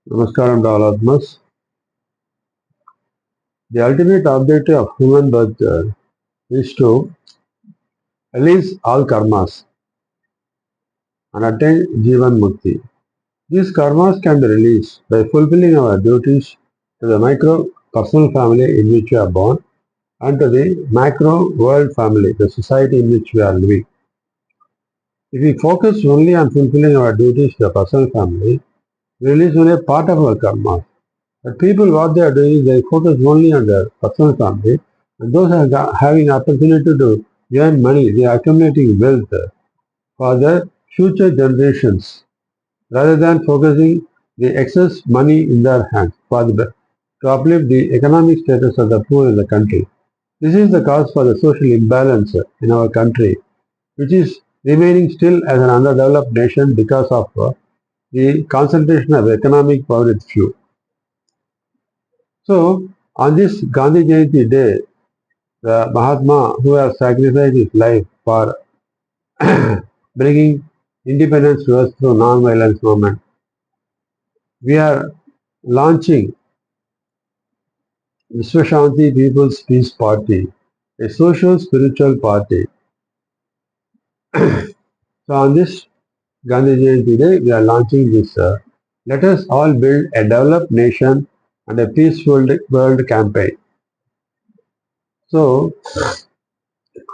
Namaskaram to all of us. The ultimate objective of human birth is to release all karmas and attain Jivan Mukti. These karmas can be released by fulfilling our duties to the micro personal family in which we are born and to the macro world family, the society in which we are living. If we focus only on fulfilling our duties to the personal family, we release only a part of our karma. But people, what they are doing is they focus only on their personal family, and those are having opportunity to earn money, they are accumulating wealth for their future generations, rather than focusing the excess money in their hands to uplift the economic status of the poor in the country. This is the cause for the social imbalance in our country, which is remaining still as an underdeveloped nation because of the concentration of economic power with few. So, on this Gandhi Jayanti day, the Mahatma who has sacrificed his life for bringing independence to us through non-violence movement, we are launching Vishwashanti People's Peace Party, a social spiritual party. So, on this Gandhi Jayanti day, we are launching this Let Us All Build a Developed Nation and a Peaceful World campaign. So,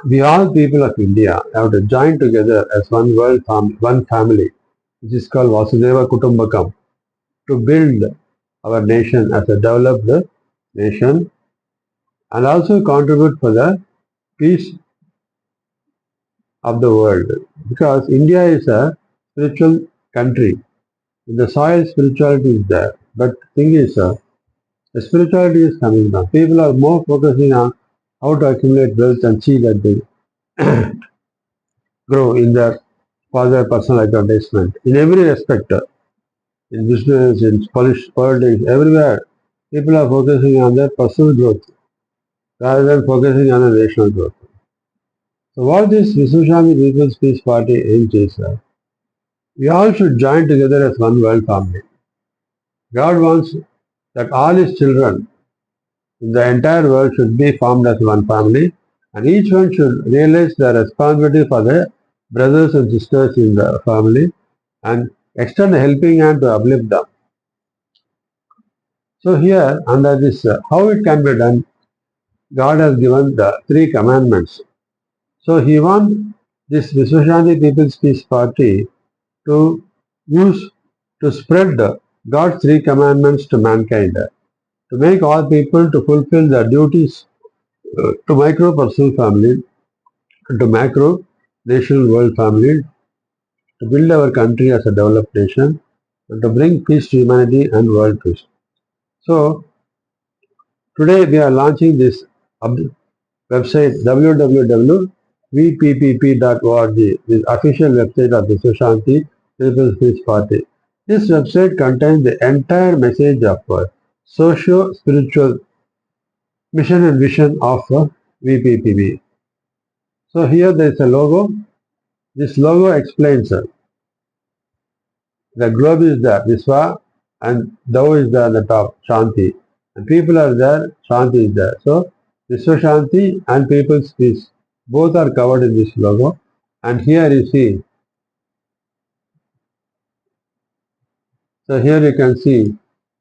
we all people of India have to join together as one family, which is called Vasudeva Kutumbakam, to build our nation as a developed nation and also contribute for the peace of the world. Because India is a spiritual country. In the soil, spirituality is there. But thing is, the spirituality is coming down. People are more focusing on how to accumulate wealth and see that they grow in their for their personal advertisement. In every respect, in business, in politics, everywhere, people are focusing on their personal growth rather than focusing on the national growth. So what this Vishwashanti People's Peace Party aims is, we all should join together as one world family. God wants that all his children in the entire world should be formed as one family, and each one should realize their responsibility for their brothers and sisters in the family and extend a helping hand to uplift them. So here, under this, how it can be done, God has given the three commandments. So he wants this Vishwashanti People's Peace Party to use to spread God's three commandments to mankind, to make all people to fulfill their duties to micro personal family, to macro national world family, to build our country as a developed nation, and to bring peace to humanity and world peace. So today we are launching this website www.vppp.org, the official website of the Vishwashanti People's Peace Party. This website contains the entire message of socio-spiritual mission and vision of VPPB. So here there is a logo. This logo explains the globe is there, Viswa, and Thou is there at the top, Shanti. And people are there, Shanti is there. So Viswa Shanti and People's Peace, both are covered in this logo. And here you see, so here you can see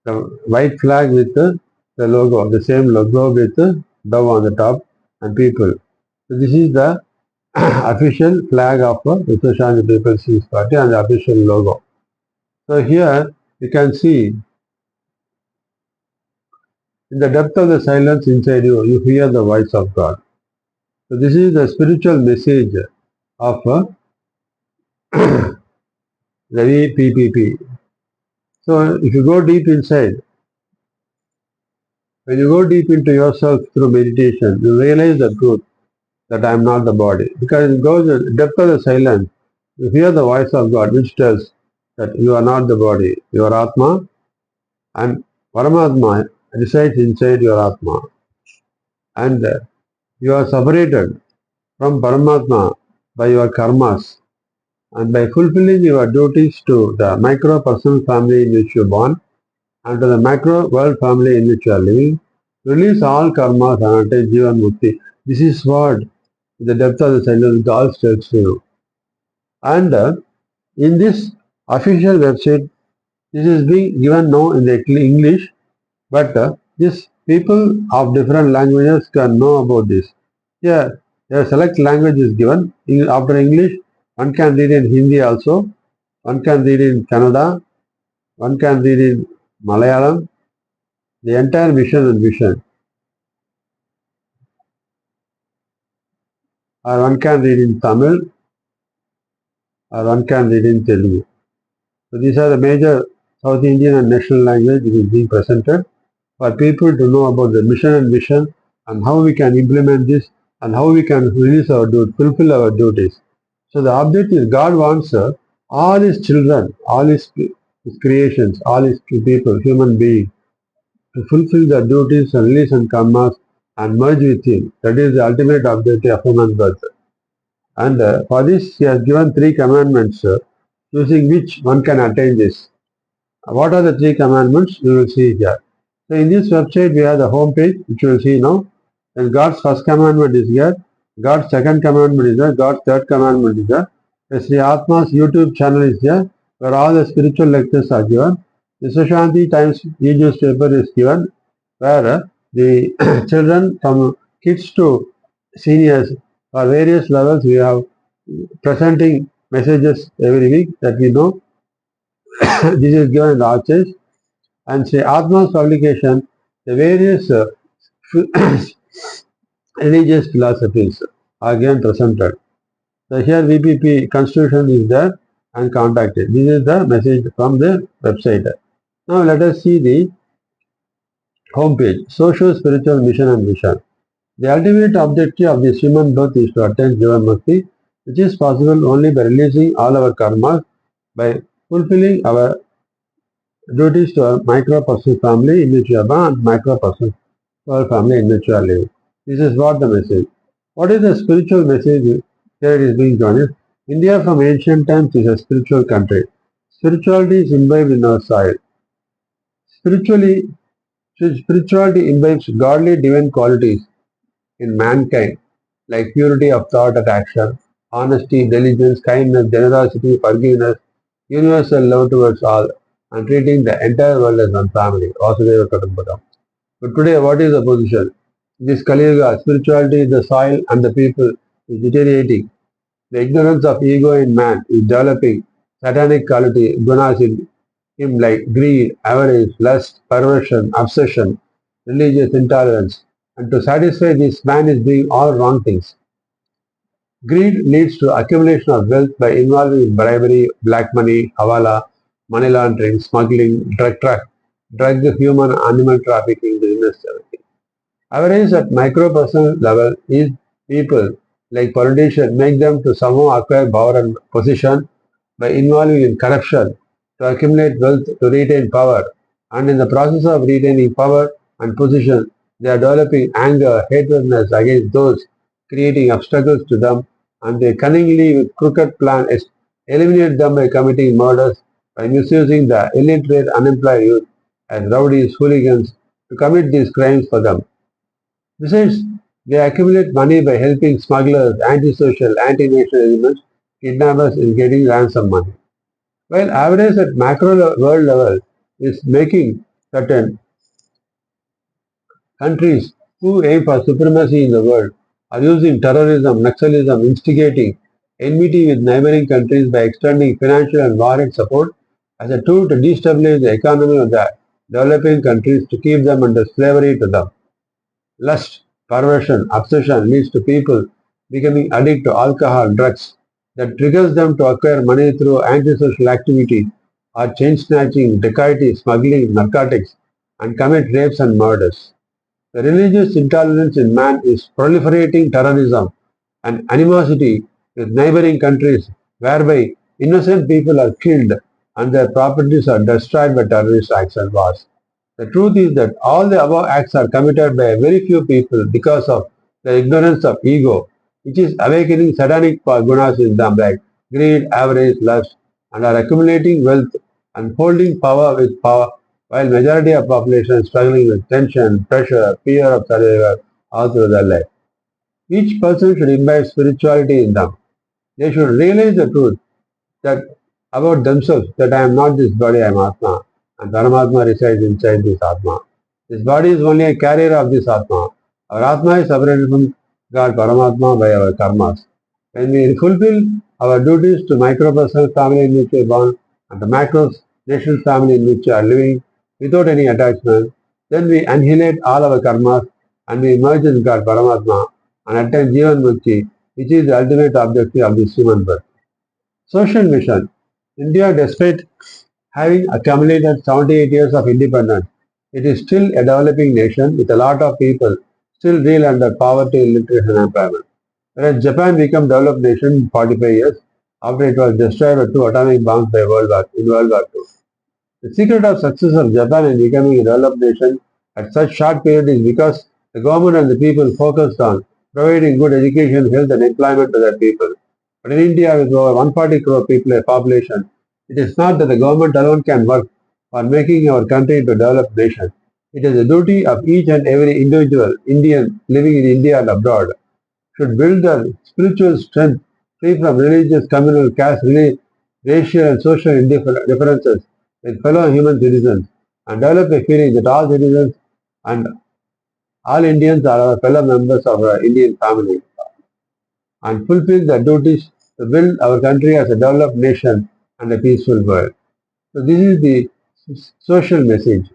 the white flag with the logo, the same logo with the dove on the top and people. So this is the official flag of Viswa Shanti People's Peace Party and the official logo. So here you can see in the depth of the silence inside you, you hear the voice of God. So this is the spiritual message of the VPPP. So if you go deep inside, when you go deep into yourself through meditation, you realize the truth that I am not the body. Because it goes in the depth of the silence, you hear the voice of God which tells that you are not the body, you are Atma, and Paramatma resides inside your Atma. And you are separated from Paramatma by your karmas and by fulfilling your duties to the micro personal family in which you are born and to the macro world family in which you are living. Release all karmas and attain Jivan Mukti. This is what the depth of the sentence God tells you. And in this official website, this is being given now in the English, but these people of different languages can know about this. Yeah, a select language is given. After English, one can read in Hindi also, one can read in Kannada, one can read in Malayalam, the entire mission and vision. Or one can read in Tamil, or one can read in Telugu. So these are the major South Indian and national language which is being presented for people to know about the mission and vision and how we can implement this and how we can release our fulfill our duties. So the object is God wants all his children, all his creations, all his people, human beings, to fulfill their duties and release and karmas and merge with him. That is the ultimate objective of human birth. And for this, he has given three commandments, using which one can attain this. What are the three commandments? We will see here. So in this website, we have the home page, which you will see now. And God's first commandment is here. God's second commandment is there. God's third commandment is there. The Sri Atma's YouTube channel is there, where all the spiritual lectures are given. The Sushanti Times e-newspaper is given, where the children from kids to seniors for various levels, we have presenting messages every week that we know. This is given in the archives. And say Atma's publication, the various religious philosophies are again presented. So here VPP Constitution is there and contacted. This is the message from the website. Now let us see the homepage, Social Spiritual Mission and Vision. The ultimate objective of this human birth is to attain Jivan Mukti, which is possible only by releasing all our karmas, by fulfilling our duties to our micro-personal family in which you are born and micro-personal family in which you are living. This is what the message. What is the spiritual message here it is being given? India from ancient times is a spiritual country. Spirituality is imbibed in our soil. Spirituality imbibes godly divine qualities in mankind, like purity of thought and action, honesty, diligence, kindness, generosity, forgiveness, universal love towards all, and treating the entire world as one family. Vasudeva Kutumbakam. But today, what is the position? This Kali Yuga, spirituality, the soil and the people is deteriorating. The ignorance of ego in man is developing satanic quality, gunas in him like greed, avarice, lust, perversion, obsession, religious intolerance. And to satisfy this, man is doing all wrong things. Greed leads to accumulation of wealth by involving in bribery, black money, hawala, money laundering, smuggling, human animal trafficking, business, everything. Avarice at micro-personal level is people, like politicians, make them to somehow acquire power and position by involving in corruption to accumulate wealth to retain power. And in the process of retaining power and position, they are developing anger, hatredness against those creating obstacles to them, and they cunningly with crooked plan eliminate them by committing murders, by misusing the illiterate unemployed youth as rowdies, hooligans to commit these crimes for them. Besides, they accumulate money by helping smugglers, antisocial, anti-national elements, kidnappers in getting ransom money. While average at macro world level is making certain countries who aim for supremacy in the world are using terrorism, Naxalism, instigating enmity with neighboring countries by extending financial and war support as a tool to destabilize the economy of the developing countries to keep them under slavery to them. Lust, perversion, obsession leads to people becoming addicted to alcohol, drugs, that triggers them to acquire money through antisocial activities or chain snatching, dacoity, smuggling, narcotics, and commit rapes and murders. The religious intolerance in man is proliferating terrorism and animosity with neighboring countries, whereby innocent people are killed and their properties are destroyed by terrorist acts and wars. The truth is that all the above acts are committed by very few people because of the ignorance of ego, which is awakening satanic gunas in them like greed, avarice, lust, and are accumulating wealth and holding power with power while majority of population is struggling with tension, pressure, fear of survival all through their life. Each person should imbibe spirituality in them. They should realize the truth that about themselves that I am not this body, I am Atma, and Paramatma resides inside this Atma. This body is only a carrier of this Atma. Our Atma is separated from God Paramatma by our karmas. When we fulfill our duties to micro-personal family in which we are born and the macro-national family in which we are living without any attachment, then we annihilate all our karmas and we merge in God Paramatma and attain Jivan Mukti, which is the ultimate objective of this human birth. Social mission. India, despite having accumulated 78 years of independence, it is still a developing nation with a lot of people still reel under poverty, illiteracy and unemployment. Whereas Japan became developed nation in 45 years after it was destroyed by 2 atomic bombs in World War II. The secret of success of Japan in becoming a developed nation at such short period is because the government and the people focused on providing good education, health and employment to their people. But in India, with over 140 crore people population, it is not that the government alone can work on making our country into a developed nation. It is the duty of each and every individual Indian living in India and abroad should build their spiritual strength free from religious, communal, caste, racial and social differences with fellow human citizens and develop a feeling that all citizens and all Indians are our fellow members of our Indian family and fulfill their duties to build our country as a developed nation and a peaceful world. So this is the social message.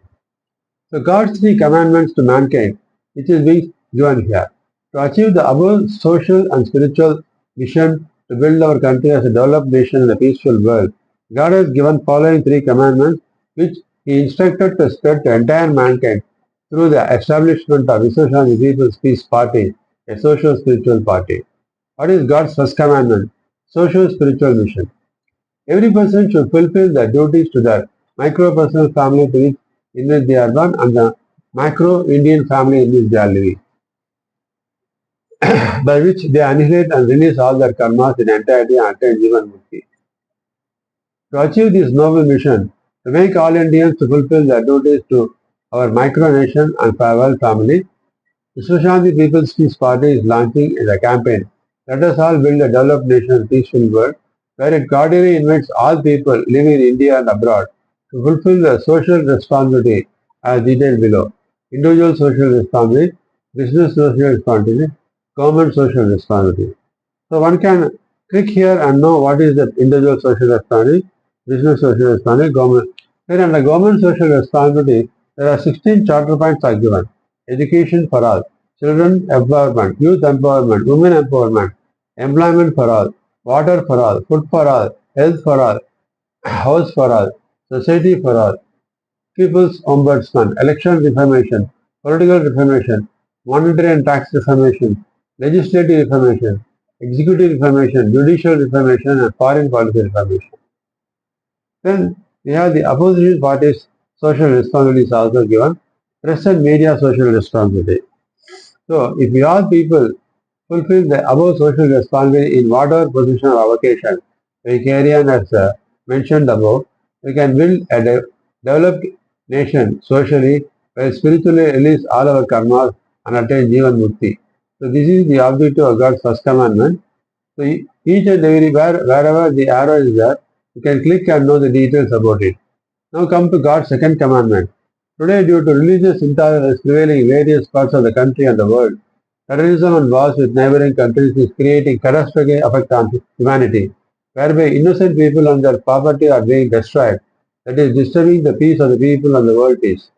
So God's 3 commandments to mankind, which is being given here. To achieve the above social and spiritual mission to build our country as a developed nation and a peaceful world, God has given following 3 commandments which He instructed to spread to entire mankind through the establishment of Vishwashanti People's Peace Party, a social spiritual party. What is God's first commandment? Social spiritual mission. Every person should fulfill their duties to their micro-personal family in which they are born and the macro-Indian family in which they are living, by which they annihilate and release all their karmas in entirety and attain Jivan Mukti. To achieve this noble mission, to make all Indians to fulfill their duties to our micro-nation and world family, Vishwashanti People's Peace Party is launching a campaign. Let us all build a developed nation and peaceful world, where it cordially invites all people living in India and abroad to fulfill their social responsibility as detailed below. Individual social responsibility, business social responsibility, government social responsibility. So one can click here and know what is the individual social responsibility, business social responsibility, government. Then under government social responsibility, there are 16 charter points are given. Education for all, children empowerment, youth empowerment, women empowerment, employment for all, water for all, food for all, health for all, house for all, society for all, people's ombudsman, election reformation, political reformation, monetary and tax reformation, legislative reformation, executive reformation, judicial reformation, and foreign policy reformation. Then we have the opposition parties' social responsibility is also given. Press and media social responsibility. So, if we all people fulfill the above social responsibility in whatever position or vocation we carry on as mentioned above, we can build a developed nation socially while spiritually release all our karmas and attain Jivan Mukti. So, this is the objective of God's first commandment. So, each and every wherever the arrow is there, you can click and know the details about it. Now come to God's second commandment. Today, due to religious intolerance prevailing in various parts of the country and the world, terrorism and wars with neighboring countries is creating catastrophic effect on humanity, whereby innocent people and their property are being destroyed, that is disturbing the peace of the people and the world peace.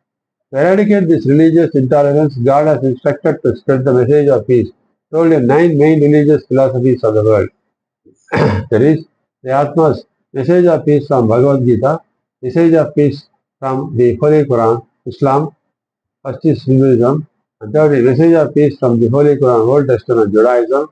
To eradicate this religious intolerance, God has instructed to spread the message of peace, told in 9 main religious philosophies of the world. There is the Atma's message of peace from Bhagavad Gita, message of peace from the Holy Quran, Islam, first is Hinduism, and third is message of peace from the Holy Quran, Old Testament, Judaism,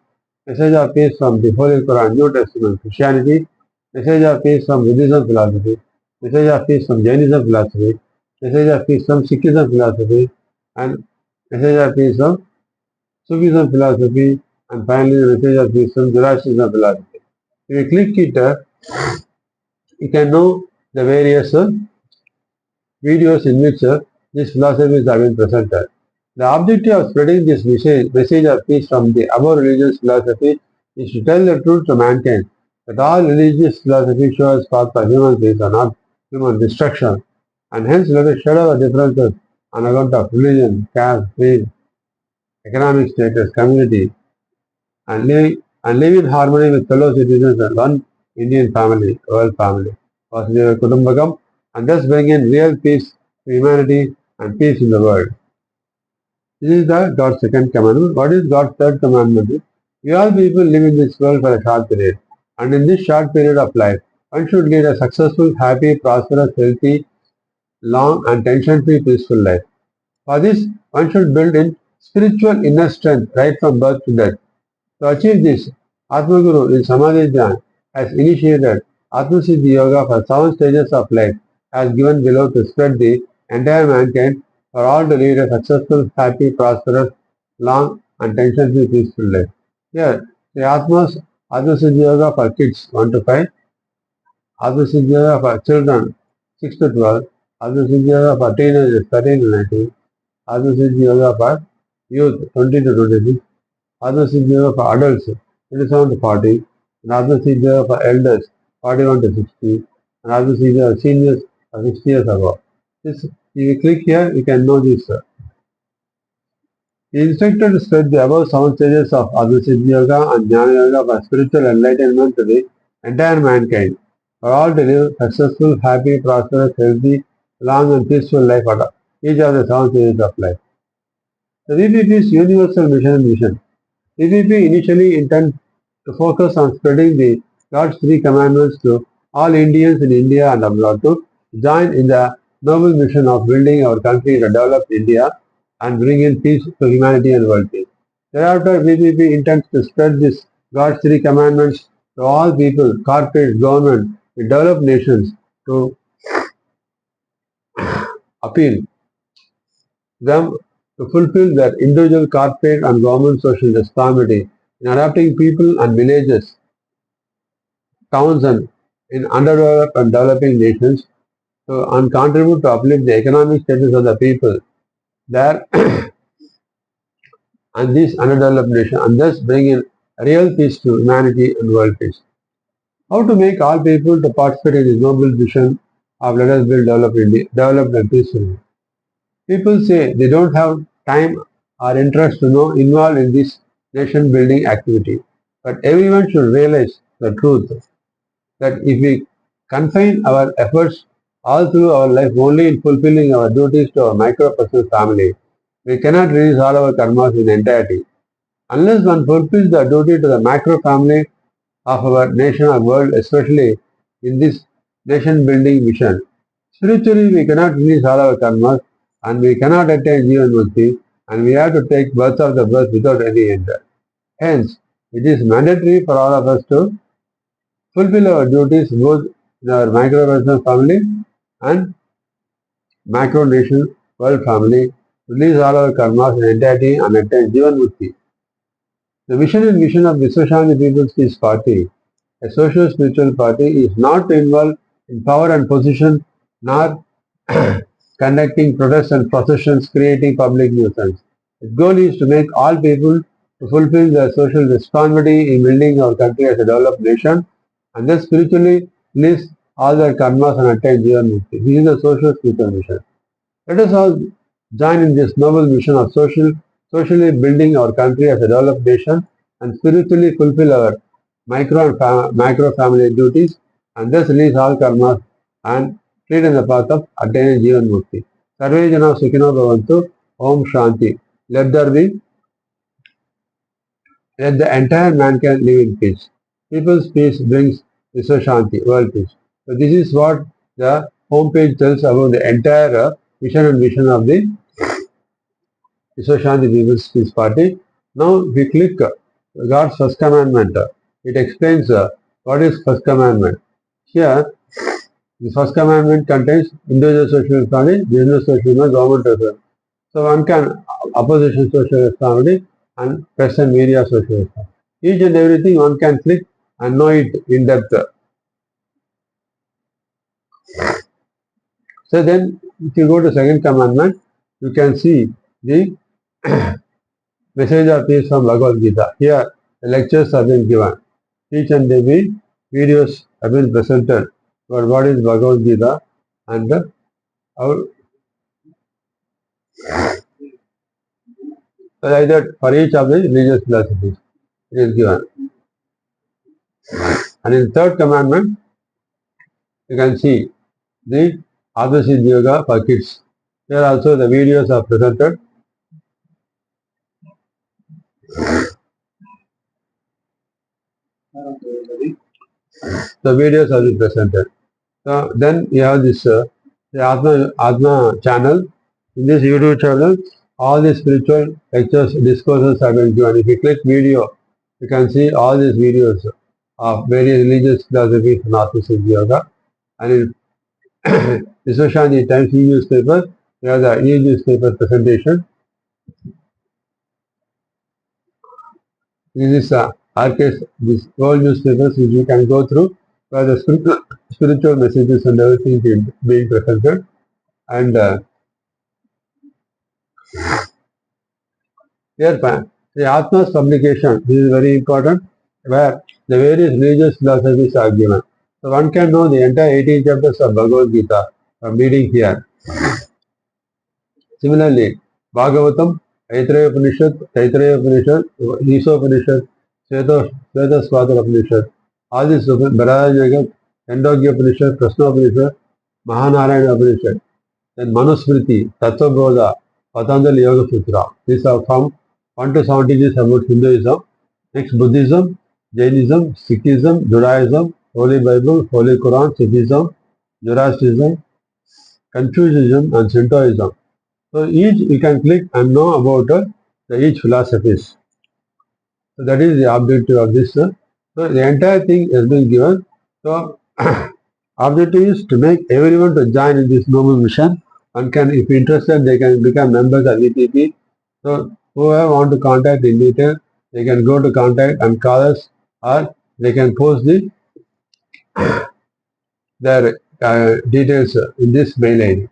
message of peace from the Holy Quran, New Testament, Christianity, message of peace from Buddhism philosophy, message of peace from Jainism philosophy, message of peace from Sikhism philosophy, and message of peace from Sufism philosophy, and finally the message of peace from Zoroastrianism philosophy. If you click it, you can know the various videos in which these philosophies have been presented. The objective of spreading this message of peace from the above religious philosophy is to tell the truth to mankind that all religious philosophy shows path for human peace and not human destruction, and hence let us shed our differences on account of religion, caste, creed, economic status, community, and live in harmony with fellow citizens and one Indian family, world family, Vasudhaiva Kutumbakam, and thus bring in real peace to humanity and peace in the world. This is the God's second commandment. What is God's third commandment? We all people live in this world for a short period, and in this short period of life, one should lead a successful, happy, prosperous, healthy, long, and tension-free, peaceful life. For this, one should build in spiritual inner strength right from birth to death. To achieve this, Atmaguru in Samadhi Dhyan has initiated Atmasiddhi Yoga for 7 stages of life, as given below to spread the entire mankind for all to lead a successful, happy, prosperous, long and tension-free peaceful life. Here, the Atmasiddhi Yoga for kids 1 to 5, Atmasiddhi Yoga for children 6 to 12, Atmasiddhi Yoga for teenagers 13 to 19, Atmasiddhi Yoga for youth 20 to 26, Atmasiddhi Yoga for adults 27 to 40, and Atmasiddhi Yoga for elders 41 to 60, and Atmasiddhi Yoga for seniors 60 years above. This, if you click here, you can know this. He instructed to spread the above 7 stages of Atmasiddhi Yoga and Jnana Yoga for spiritual enlightenment to the entire mankind, for all to live successful, happy, prosperous, healthy, long and peaceful life at each of the 7 stages of life. The VPP's universal mission and vision. VPP initially intended to focus on spreading the God's 3 commandments to all Indians in India and abroad to join in the noble mission of building our country in a developed India and bring in peace to humanity and world peace. Thereafter, VPP intends to spread this God's 3 commandments to all people, corporates, government, in developed nations to appeal them to fulfill their individual, corporate and government social responsibility in adapting people and villages, towns and in underdeveloped and developing nations and contribute to uplift the economic status of the people there and this underdeveloped nation and thus bring in real peace to humanity and world peace. How to make all people to participate in this noble vision of let us build developed and peaceful. People say they don't have time or interest to know involved in this nation building activity. But everyone should realize the truth that if we confine our efforts all through our life only in fulfilling our duties to our micro-personal family, we cannot release all our karmas in entirety. Unless one fulfills the duty to the macro family of our nation or world, especially in this nation building mission, spiritually we cannot release all our karmas and we cannot attain Jivan Mukti and we have to take birth after birth without any end. Hence, it is mandatory for all of us to fulfill our duties both in our micro-personal family and macro nation world family, release all our karmas in entirety and attain Jivan Mukti. The mission and vision of Viswashanti People's Peace Party, a socio-spiritual party, is not to involve in power and position nor conducting protests and processions creating public nuisance. Its goal is to make all people to fulfill their social responsibility in building our country as a developed nation and thus spiritually release all their karmas and attain Jivan Mukti. This is the social spiritual mission. Let us all join in this noble mission of socially building our country as a developed nation and spiritually fulfill our micro and macro family duties and thus release all karmas and lead in the path of attaining Jivan Mukti. Sarve Jana Sukhino Bhavantu. Om Shanti. Let the entire mankind live in peace. People's peace brings Viswa Shanti, world peace. So this is what the homepage tells about the entire mission and vision of the Viswa Shanti People's Peace Party. Now if we click God's first commandment, it explains what is first commandment. Here, the first commandment contains individual social responsibility, business social responsibility, government responsibility. So one can opposition social responsibility and press and media social responsibility. Each and everything one can click and know it in depth. So then if you go to second commandment, you can see the message of peace from Bhagavad Gita. Here, the lectures have been given. Each and every videos have been presented about what is Bhagavad Gita and how, like that for each of the religious philosophies it is given. And in third commandment, you can see the Advaita Yoga for kids. Here also the videos are presented. The videos are presented. So then you have this the Atma channel. In this YouTube channel, all the spiritual lectures, discourses have been given. If you click video, you can see all these videos of various religious philosophies and Advaita Yoga. And in especially the Times e-newspaper, we have the e-newspaper presentation. This is RK's, these old newspapers which you can go through, where the spiritual messages and everything is being presented. And here, the Atma's publication, this is very important, where the various religious philosophies are given. So one can know the entire 18 chapters of Bhagavad Gita from reading here. Similarly, Bhagavatam, Aitareya Upanishad, Isha Upanishad, Sveta Swadhara Upanishad, all these Bharata Yoga, Chandogya Upanishad, Prasna Upanishad, Mahanarayana Upanishad, then Manusmriti, Tattva Bodha, Patanjali Yoga Sutra. These are from 1 to 76 about Hinduism. Next, Buddhism, Jainism, Sikhism, Judaism, Holy Bible, Holy Quran, Sikhism, Zoroastrianism, Confucianism, and Shintoism. So each you can click and know about each philosophies. So that is the objective of this. So the entire thing has been given. So objective is to make everyone to join in this noble mission. One can, if interested, they can become members of VTP. So whoever want to contact in detail, they can go to contact and call us, or they can post their details in this mail ID.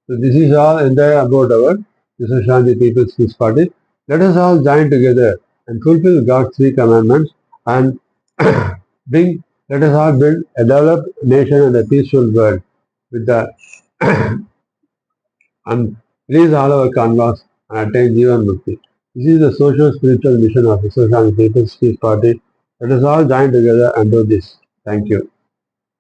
So this is all entire about our Vishwa Shanti People's Peace Party. Let us all join together and fulfill God's 3 commandments and let us all build a developed nation and a peaceful world with the and release all our canvas and attain Jivan Mukti. This is the social spiritual mission of Vishwa Shanti People's Peace Party. Let us all join together and do this. Thank you.